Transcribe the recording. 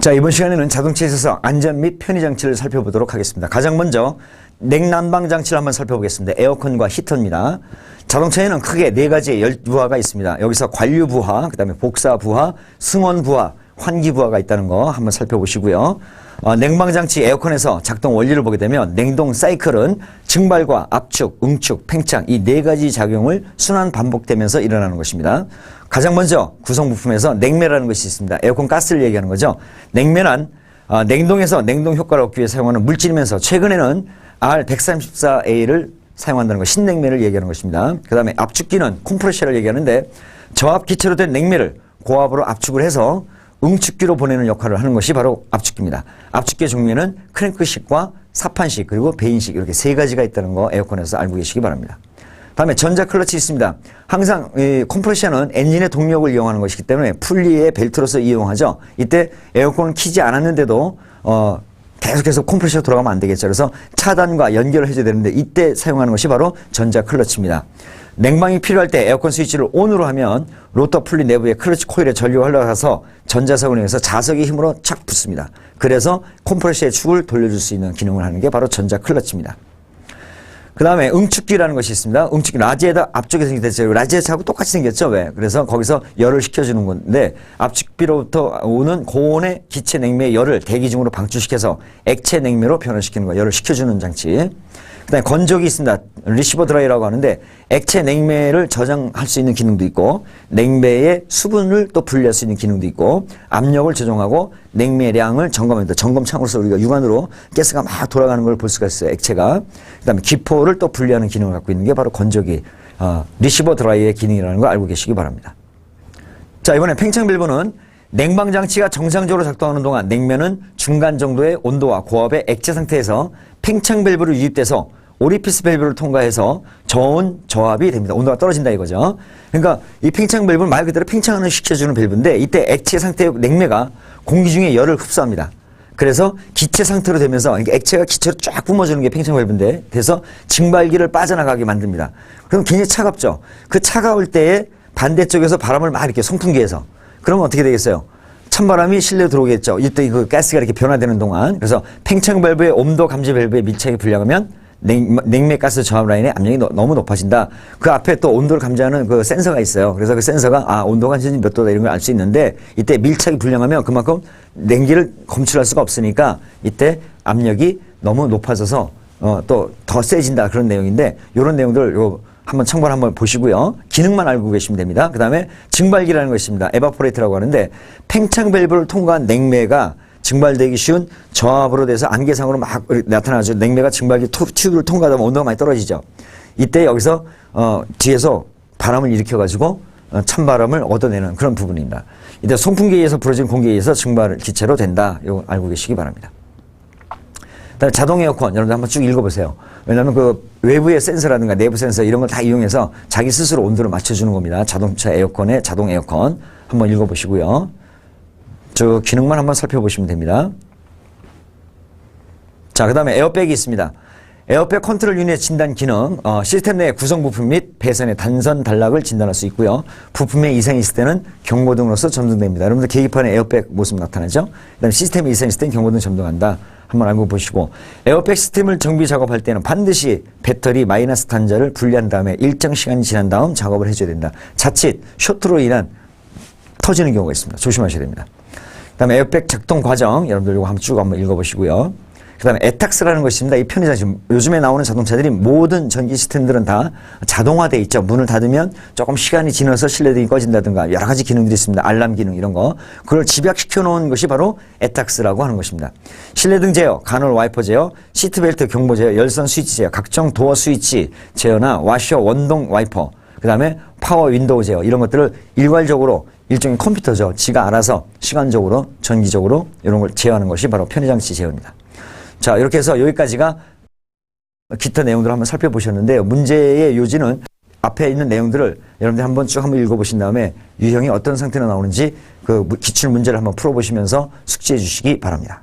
자, 이번 시간에는 자동차에 있어서 안전 및 편의 장치를 살펴보도록 하겠습니다. 가장 먼저 냉난방 장치를 한번 살펴보겠습니다. 에어컨과 히터입니다. 자동차에는 크게 네 가지의 열부하가 있습니다. 여기서 관류부하, 그 다음에 복사부하, 승원부하, 환기부하가 있다는 거 한번 살펴보시고요. 냉방장치 에어컨에서 작동 원리를 보게 되면 냉동 사이클은 증발과 압축, 응축, 팽창 이 네 가지 작용을 순환 반복되면서 일어나는 것입니다. 가장 먼저 구성 부품에서 냉매라는 것이 있습니다. 에어컨 가스를 얘기하는 거죠. 냉매는 냉동에서 냉동 효과를 얻기 위해 사용하는 물질이면서 최근에는 R134A를 사용한다는 것, 신냉매를 얘기하는 것입니다. 그 다음에 압축기는 컴프레셔를 얘기하는데 저압 기체로 된 냉매를 고압으로 압축을 해서 응축기로 보내는 역할을 하는 것이 바로 압축기입니다. 압축기의 종류는 크랭크식과 사판식 그리고 베인식 이렇게 세 가지가 있다는 거 에어컨에서 알고 계시기 바랍니다. 다음에 전자 클러치 있습니다. 항상 이 컴프레셔는 엔진의 동력을 이용하는 것이기 때문에 풀리의 벨트로서 이용하죠. 이때 에어컨을 키지 않았는데도 계속해서 컴프레셔 돌아가면 안 되겠죠. 그래서 차단과 연결을 해줘야 되는데 이때 사용하는 것이 바로 전자 클러치입니다. 냉방이 필요할 때 에어컨 스위치를 ON으로 하면 로터 풀리 내부의 클러치 코일에 전류가 흘러가서 전자석을 이용해서 자석의 힘으로 착 붙습니다. 그래서 컴프레셔의 축을 돌려줄 수 있는 기능을 하는 게 바로 전자 클러치입니다. 그 다음에 응축기라는 것이 있습니다. 응축기 라지에다 앞쪽에 생겼죠. 라지에하고 똑같이 생겼죠. 왜? 그래서 거기서 열을 식혀주는 건데 압축기로부터 오는 고온의 기체 냉매의 열을 대기 중으로 방출시켜서 액체 냉매로 변화시키는 거, 열을 식혀주는 장치. 그 다음에 건조기 있습니다. 리시버 드라이라고 하는데 액체 냉매를 저장할 수 있는 기능도 있고 냉매의 수분을 또 분리할 수 있는 기능도 있고 압력을 조정하고 냉매량을 점검합니다. 점검창으로서 우리가 육안으로 가스가 막 돌아가는 걸 볼 수가 있어요. 액체가. 그 다음에 기포를 또 분리하는 기능을 갖고 있는 게 바로 건조기 리시버 드라이의 기능이라는 걸 알고 계시기 바랍니다. 자, 이번에 팽창 밸브는 냉방장치가 정상적으로 작동하는 동안 냉면은 중간 정도의 온도와 고압의 액체 상태에서 팽창 밸브를 유입돼서 오리피스 밸브를 통과해서 저온 저압이 됩니다. 온도가 떨어진다 이거죠. 그러니까 이 팽창 밸브는 말 그대로 팽창을 시켜주는 밸브인데 이때 액체 상태의 냉매가 공기 중에 열을 흡수합니다. 그래서 기체 상태로 되면서 액체가 기체로 쫙 뿜어주는 게 팽창 밸브인데 돼서 증발기를 빠져나가게 만듭니다. 그럼 굉장히 차갑죠. 그 차가울 때에 반대쪽에서 바람을 막 이렇게 송풍기에서 그러면 어떻게 되겠어요? 찬바람이 실내로 들어오겠죠. 이때 그 가스가 이렇게 변화되는 동안. 그래서 팽창 밸브의 온도 감지 밸브에 밀착이 불량하면 냉매 가스 저압 라인의 압력이 너무 높아진다. 그 앞에 또 온도를 감지하는 그 센서가 있어요. 그래서 그 센서가 온도가 현재 몇 도다 이런 걸 알 수 있는데 이때 밀착이 불량하면 그만큼 냉기를 검출할 수가 없으니까 이때 압력이 너무 높아져서 또 더 세진다 그런 내용인데 이런 내용들 한번 참고를 한번 보시고요. 기능만 알고 계시면 됩니다. 그 다음에 증발기라는 것입니다. 에바포레이터라고 하는데 팽창 밸브를 통과한 냉매가 증발되기 쉬운 저압으로 돼서 안개상으로 막 나타나죠. 냉매가 증발기 튜브를 통과하다 보면 온도가 많이 떨어지죠. 이때 여기서 뒤에서 바람을 일으켜가지고 찬바람을 얻어내는 그런 부분입니다. 이때 송풍기에 의해서 불어진 공기에 의해서 증발 기체로 된다. 이거 알고 계시기 바랍니다. 그다음에 자동 에어컨 여러분들 한번 쭉 읽어보세요. 왜냐하면 그 외부의 센서라든가 내부 센서 이런 걸 다 이용해서 자기 스스로 온도를 맞춰주는 겁니다. 자동차 에어컨의 자동 에어컨 한번 읽어보시고요. 저 기능만 한번 살펴보시면 됩니다. 자, 그 다음에 에어백이 있습니다. 에어백 컨트롤 유닛 진단 기능, 시스템 내 구성 부품 및 배선의 단선 단락을 진단할 수 있고요. 부품에 이상이 있을 때는 경고등으로서 점등됩니다. 여러분들 계기판에 에어백 모습 나타나죠? 그 다음에 시스템에 이상이 있을 때는 경고등 점등한다. 한번 알고 보시고 에어백 시스템을 정비 작업할 때는 반드시 배터리 마이너스 단자를 분리한 다음에 일정 시간이 지난 다음 작업을 해줘야 된다. 자칫 쇼트로 인한 터지는 경우가 있습니다. 조심하셔야 됩니다. 그 다음에 에어백 작동 과정 여러분들 이거 한번 읽어보시고요. 그 다음에 에탁스라는 것이 있습니다. 이 편의장치 요즘에 나오는 자동차들이 모든 전기 시스템들은 다 자동화되어 있죠. 문을 닫으면 조금 시간이 지나서 실내등이 꺼진다든가 여러 가지 기능들이 있습니다. 알람 기능 이런 거. 그걸 집약시켜 놓은 것이 바로 에탁스라고 하는 것입니다. 실내등 제어, 간헐 와이퍼 제어, 시트벨트 경보 제어, 열선 스위치 제어, 각종 도어 스위치 제어나 와셔 원동 와이퍼, 그 다음에 파워 윈도우 제어 이런 것들을 일괄적으로 일종의 컴퓨터죠. 지가 알아서 시간적으로 전기적으로 이런 걸 제어하는 것이 바로 편의장치 제어입니다. 자, 이렇게 해서 여기까지가 기타 내용들을 한번 살펴보셨는데요. 문제의 요지는 앞에 있는 내용들을 여러분들 한번 쭉 한번 읽어보신 다음에 유형이 어떤 상태로 나오는지 그 기출 문제를 한번 풀어보시면서 숙지해 주시기 바랍니다.